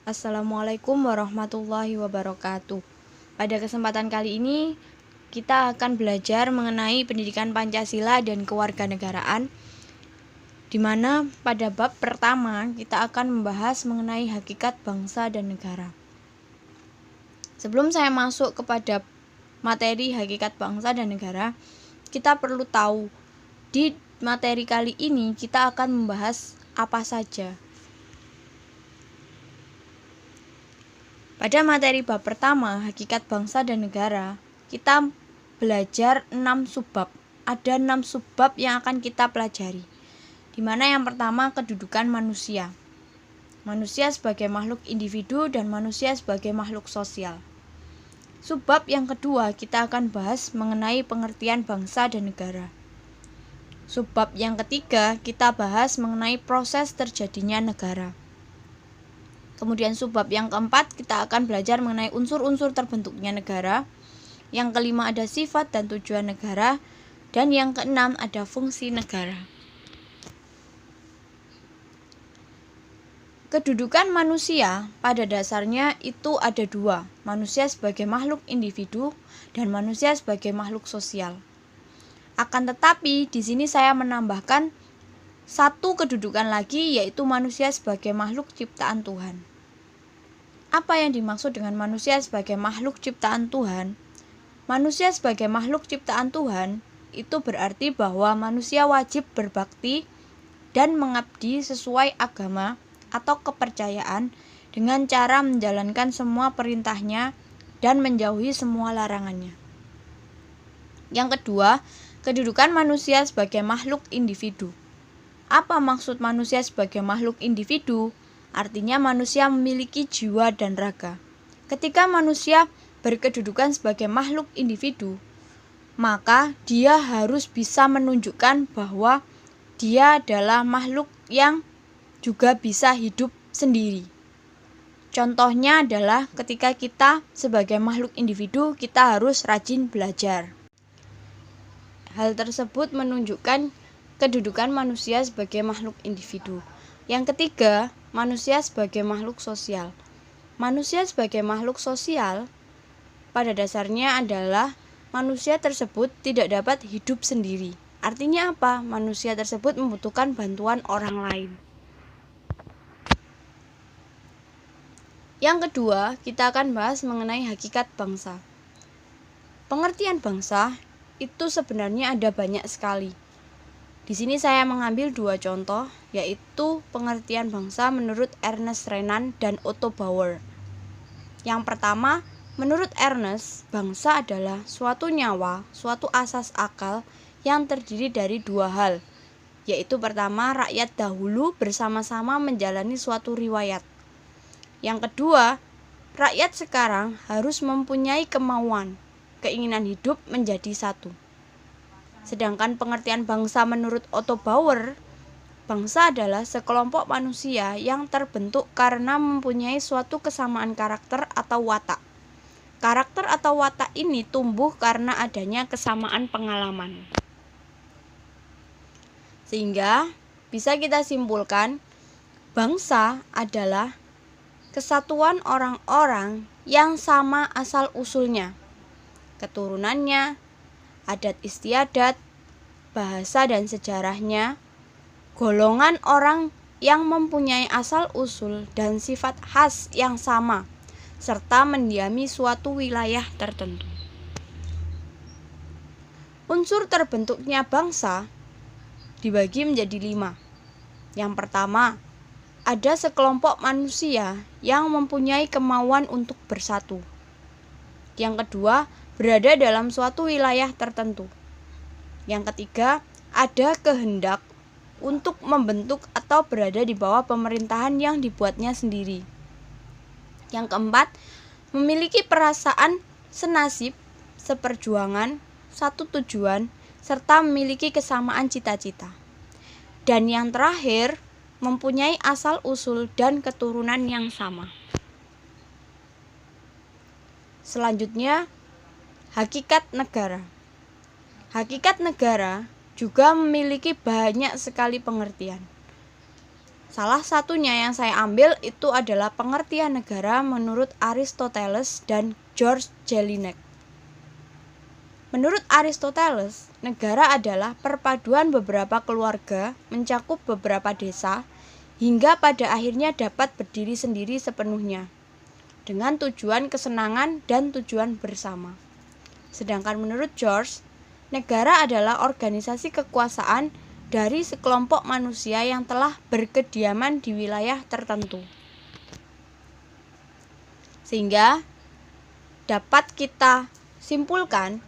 Assalamualaikum warahmatullahi wabarakatuh. Pada kesempatan kali ini, kita akan belajar mengenai pendidikan Pancasila dan kewarganegaraan, di mana pada bab pertama kita akan membahas mengenai hakikat bangsa dan negara. Sebelum saya masuk kepada materi hakikat bangsa dan negara, kita perlu tahu di materi kali ini kita akan membahas apa saja. Pada materi bab pertama, hakikat bangsa dan negara, kita belajar 6 subbab. Ada 6 subbab yang akan kita pelajari. Di mana yang pertama, kedudukan manusia. Manusia sebagai makhluk individu dan manusia sebagai makhluk sosial. Subbab yang kedua, kita akan bahas mengenai pengertian bangsa dan negara. Subbab yang ketiga, kita bahas mengenai proses terjadinya negara. Kemudian subbab yang keempat, kita akan belajar mengenai unsur-unsur terbentuknya negara. Yang kelima ada sifat dan tujuan negara. Dan yang keenam ada fungsi negara. Kedudukan manusia pada dasarnya itu ada dua. Manusia sebagai makhluk individu dan manusia sebagai makhluk sosial. Akan tetapi di sini saya menambahkan satu kedudukan lagi, yaitu manusia sebagai makhluk ciptaan Tuhan. Apa yang dimaksud dengan manusia sebagai makhluk ciptaan Tuhan? Manusia sebagai makhluk ciptaan Tuhan itu berarti bahwa manusia wajib berbakti dan mengabdi sesuai agama atau kepercayaan dengan cara menjalankan semua perintahnya dan menjauhi semua larangannya. Yang kedua, kedudukan manusia sebagai makhluk individu. Apa maksud manusia sebagai makhluk individu? Artinya manusia memiliki jiwa dan raga. Ketika manusia berkedudukan sebagai makhluk individu, maka dia harus bisa menunjukkan bahwa dia adalah makhluk yang juga bisa hidup sendiri. Contohnya adalah ketika kita sebagai makhluk individu, kita harus rajin belajar. Hal tersebut menunjukkan kedudukan manusia sebagai makhluk individu. Yang ketiga, manusia sebagai makhluk sosial. Manusia sebagai makhluk sosial pada dasarnya adalah manusia tersebut tidak dapat hidup sendiri. Artinya apa? Manusia tersebut membutuhkan bantuan orang lain. Yang kedua, kita akan bahas mengenai hakikat bangsa. Pengertian bangsa itu sebenarnya ada banyak sekali. Di sini saya mengambil dua contoh, yaitu pengertian bangsa menurut Ernest Renan dan Otto Bauer. Yang pertama, menurut Ernest, bangsa adalah suatu nyawa, suatu asas akal yang terdiri dari dua hal, yaitu pertama, rakyat dahulu bersama-sama menjalani suatu riwayat. Yang kedua, rakyat sekarang harus mempunyai kemauan, keinginan hidup menjadi satu. Sedangkan pengertian bangsa menurut Otto Bauer, bangsa adalah sekelompok manusia yang terbentuk karena mempunyai suatu kesamaan karakter atau watak. Karakter atau watak ini tumbuh karena adanya kesamaan pengalaman. Sehingga bisa kita simpulkan, bangsa adalah kesatuan orang-orang yang sama asal-usulnya, keturunannya, adat istiadat, bahasa dan sejarahnya, golongan orang yang mempunyai asal-usul dan sifat khas yang sama, serta mendiami suatu wilayah tertentu. Unsur terbentuknya bangsa dibagi menjadi 5. Yang pertama, ada sekelompok manusia yang mempunyai kemauan untuk bersatu. Yang kedua, berada dalam suatu wilayah tertentu. Yang ketiga, ada kehendak untuk membentuk atau berada di bawah pemerintahan yang dibuatnya sendiri. Yang keempat, memiliki perasaan senasib, seperjuangan, satu tujuan, serta memiliki kesamaan cita-cita. Dan yang terakhir, mempunyai asal-usul dan keturunan yang sama. Selanjutnya, hakikat negara. Hakikat negara juga memiliki banyak sekali pengertian. Salah satunya yang saya ambil itu adalah pengertian negara menurut Aristoteles dan George Jelinek. Menurut Aristoteles, negara adalah perpaduan beberapa keluarga mencakup beberapa desa hingga pada akhirnya dapat berdiri sendiri sepenuhnya dengan tujuan kesenangan dan tujuan bersama. Sedangkan menurut George, negara adalah organisasi kekuasaan dari sekelompok manusia yang telah berkediaman di wilayah tertentu. Sehingga dapat kita simpulkan,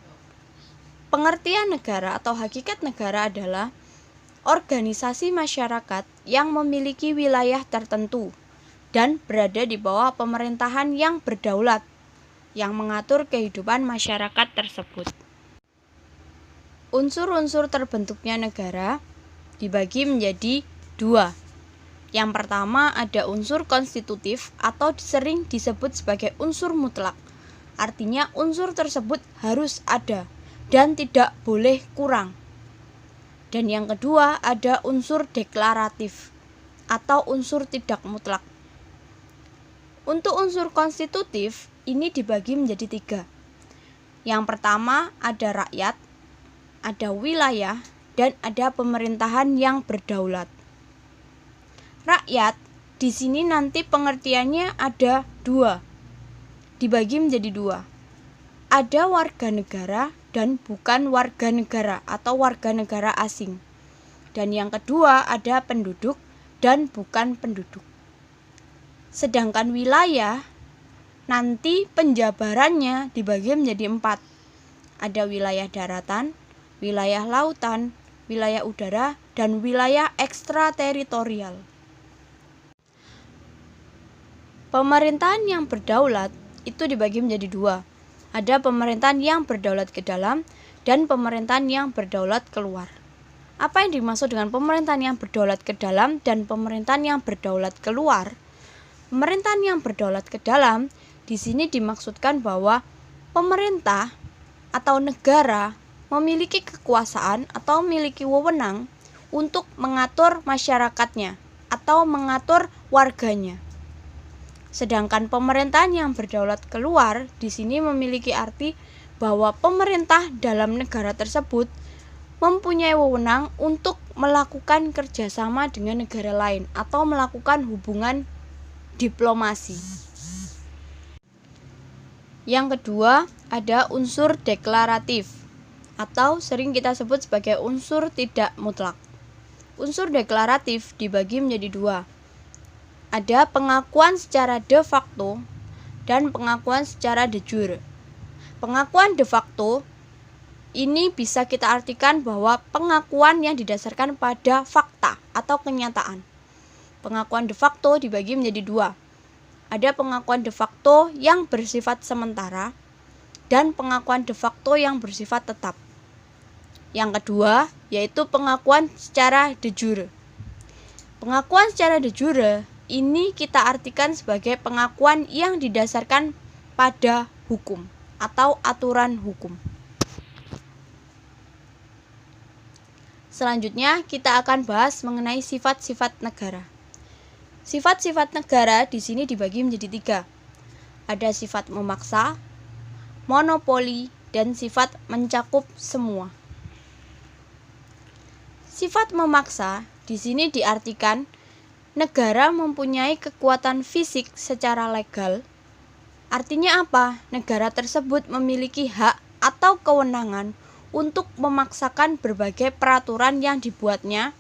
pengertian negara atau hakikat negara adalah organisasi masyarakat yang memiliki wilayah tertentu dan berada di bawah pemerintahan yang berdaulat yang mengatur kehidupan masyarakat tersebut. Unsur-unsur terbentuknya negara dibagi menjadi dua. Yang pertama ada unsur konstitutif atau sering disebut sebagai unsur mutlak. Artinya unsur tersebut harus ada dan tidak boleh kurang. Dan yang kedua ada unsur deklaratif atau unsur tidak mutlak. Untuk unsur konstitutif ini dibagi menjadi tiga. Yang pertama ada rakyat, ada wilayah, dan ada pemerintahan yang berdaulat. Rakyat di sini nanti pengertiannya ada dua, dibagi menjadi dua. Ada warga negara dan bukan warga negara atau warga negara asing. Dan yang kedua ada penduduk dan bukan penduduk. Sedangkan wilayah nanti penjabarannya dibagi menjadi 4. Ada wilayah daratan, wilayah lautan, wilayah udara, dan wilayah ekstrateritorial. Pemerintahan yang berdaulat itu dibagi menjadi 2. Ada pemerintahan yang berdaulat ke dalam dan pemerintahan yang berdaulat keluar. Apa yang dimaksud dengan pemerintahan yang berdaulat ke dalam dan pemerintahan yang berdaulat keluar? Pemerintahan yang berdaulat ke dalam di sini dimaksudkan bahwa pemerintah atau negara memiliki kekuasaan atau memiliki wewenang untuk mengatur masyarakatnya atau mengatur warganya. Sedangkan pemerintahan yang berdaulat keluar di sini memiliki arti bahwa pemerintah dalam negara tersebut mempunyai wewenang untuk melakukan kerjasama dengan negara lain atau melakukan hubungan diplomasi. Yang kedua ada unsur deklaratif atau sering kita sebut sebagai unsur tidak mutlak. Unsur deklaratif dibagi menjadi 2. Ada pengakuan secara de facto dan pengakuan secara de jure. Pengakuan de facto ini bisa kita artikan bahwa pengakuan yang didasarkan pada fakta atau kenyataan. Pengakuan de facto dibagi menjadi 2. Ada pengakuan de facto yang bersifat sementara dan pengakuan de facto yang bersifat tetap. Yang kedua yaitu pengakuan secara de jure. Pengakuan secara de jure ini kita artikan sebagai pengakuan yang didasarkan pada hukum atau aturan hukum. Selanjutnya kita akan bahas mengenai sifat-sifat negara. Sifat-sifat negara di sini dibagi menjadi 3. Ada sifat memaksa, monopoli, dan sifat mencakup semua. Sifat memaksa di sini diartikan negara mempunyai kekuatan fisik secara legal. Artinya apa? Negara tersebut memiliki hak atau kewenangan untuk memaksakan berbagai peraturan yang dibuatnya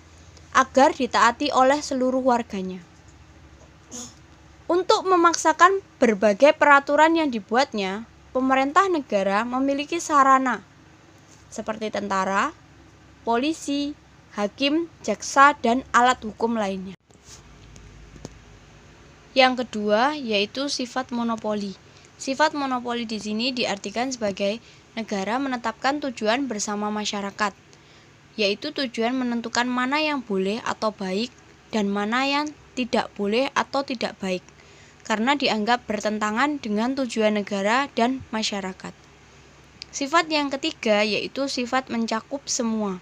agar ditaati oleh seluruh warganya. Untuk memaksakan berbagai peraturan yang dibuatnya, pemerintah negara memiliki sarana seperti tentara, polisi, hakim, jaksa, dan alat hukum lainnya. Yang kedua yaitu sifat monopoli. Sifat monopoli di sini diartikan sebagai negara menetapkan tujuan bersama masyarakat, yaitu tujuan menentukan mana yang boleh atau baik dan mana yang tidak boleh atau tidak baik, karena dianggap bertentangan dengan tujuan negara dan masyarakat. Sifat yang ketiga yaitu sifat mencakup semua.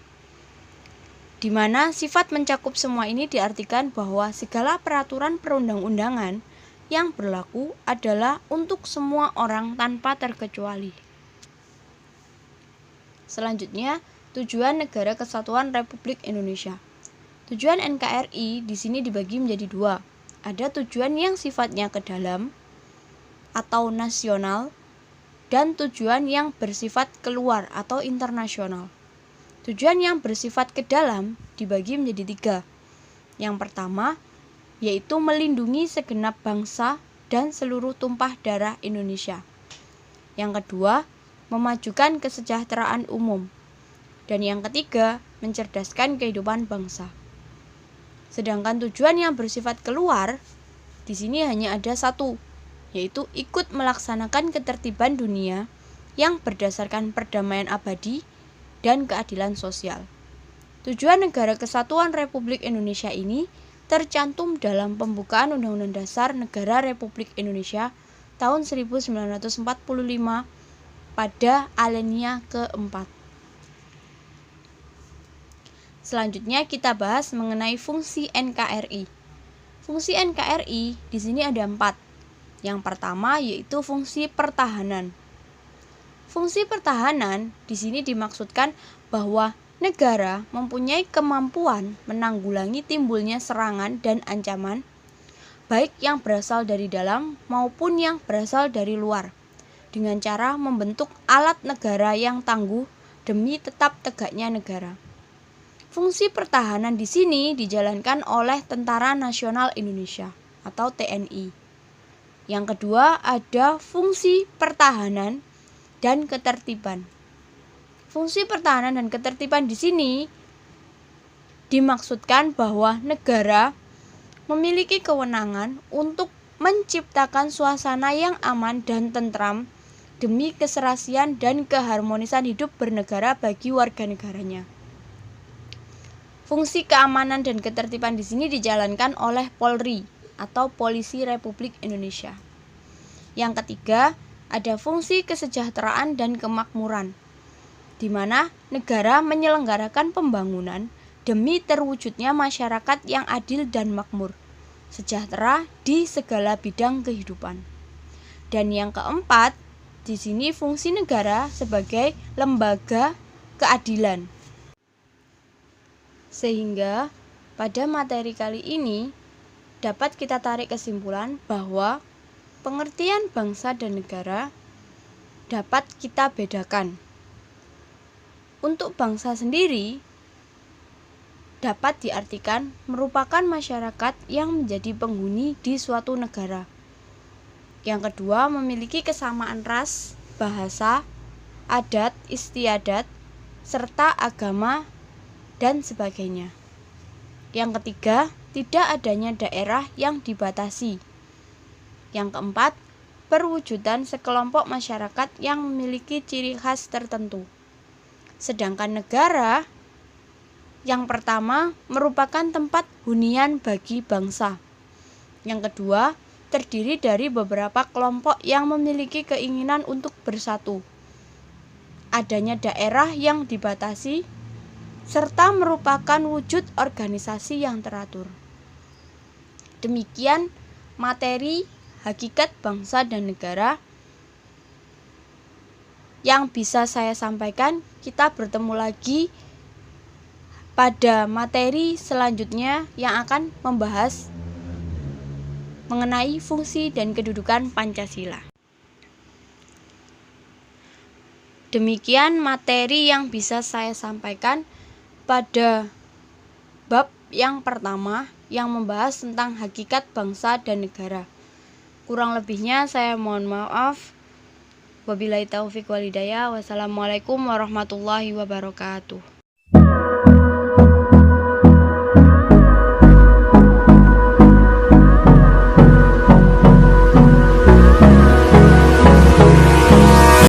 di mana sifat mencakup semua ini diartikan bahwa segala peraturan perundang-undangan yang berlaku adalah untuk semua orang tanpa terkecuali. Selanjutnya, tujuan Negara Kesatuan Republik Indonesia. Tujuan NKRI di sini dibagi menjadi dua. Ada tujuan yang sifatnya ke dalam atau nasional dan tujuan yang bersifat keluar atau internasional. Tujuan yang bersifat ke dalam dibagi menjadi tiga. Yang pertama, yaitu melindungi segenap bangsa dan seluruh tumpah darah Indonesia. Yang kedua, memajukan kesejahteraan umum. Dan yang ketiga, mencerdaskan kehidupan bangsa. Sedangkan tujuan yang bersifat keluar, di sini hanya ada satu, yaitu ikut melaksanakan ketertiban dunia yang berdasarkan perdamaian abadi dan keadilan sosial. Tujuan Negara Kesatuan Republik Indonesia ini tercantum dalam pembukaan Undang-Undang Dasar Negara Republik Indonesia tahun 1945 pada alinea keempat. Selanjutnya kita bahas mengenai fungsi NKRI. Fungsi NKRI di sini ada 4. Yang pertama yaitu fungsi pertahanan. Fungsi pertahanan di sini dimaksudkan bahwa negara mempunyai kemampuan menanggulangi timbulnya serangan dan ancaman, baik yang berasal dari dalam maupun yang berasal dari luar, dengan cara membentuk alat negara yang tangguh demi tetap tegaknya negara. Fungsi pertahanan di sini dijalankan oleh Tentara Nasional Indonesia atau TNI. Yang kedua ada fungsi pertahanan dan ketertiban. Fungsi pertahanan dan ketertiban di sini dimaksudkan bahwa negara memiliki kewenangan untuk menciptakan suasana yang aman dan tentram demi keserasian dan keharmonisan hidup bernegara bagi warga negaranya. Fungsi keamanan dan ketertiban di sini dijalankan oleh Polri atau Polisi Republik Indonesia. Yang ketiga, ada fungsi kesejahteraan dan kemakmuran, di mana negara menyelenggarakan pembangunan demi terwujudnya masyarakat yang adil dan makmur, sejahtera di segala bidang kehidupan. Dan yang keempat, di sini fungsi negara sebagai lembaga keadilan. Sehingga pada materi kali ini dapat kita tarik kesimpulan bahwa pengertian bangsa dan negara dapat kita bedakan. Untuk bangsa sendiri dapat diartikan merupakan masyarakat yang menjadi penghuni di suatu negara. Yang kedua, memiliki kesamaan ras, bahasa, adat istiadat, serta agama, dan sebagainya. Yang ketiga, tidak adanya daerah yang dibatasi. Yang keempat, perwujudan sekelompok masyarakat yang memiliki ciri khas tertentu. Sedangkan negara yang pertama merupakan tempat hunian bagi bangsa. Yang kedua, terdiri dari beberapa kelompok yang memiliki keinginan untuk bersatu. Adanya daerah yang dibatasi, serta merupakan wujud organisasi yang teratur. Demikian materi hakikat bangsa dan negara yang bisa saya sampaikan. Kita bertemu lagi pada materi selanjutnya yang akan membahas mengenai fungsi dan kedudukan Pancasila. Demikian materi yang bisa saya sampaikan pada bab yang pertama yang membahas tentang hakikat bangsa dan negara. Kurang lebihnya saya mohon maaf. Wabillahi taufiq wal hidayah. Wassalamualaikum warahmatullahi wabarakatuh.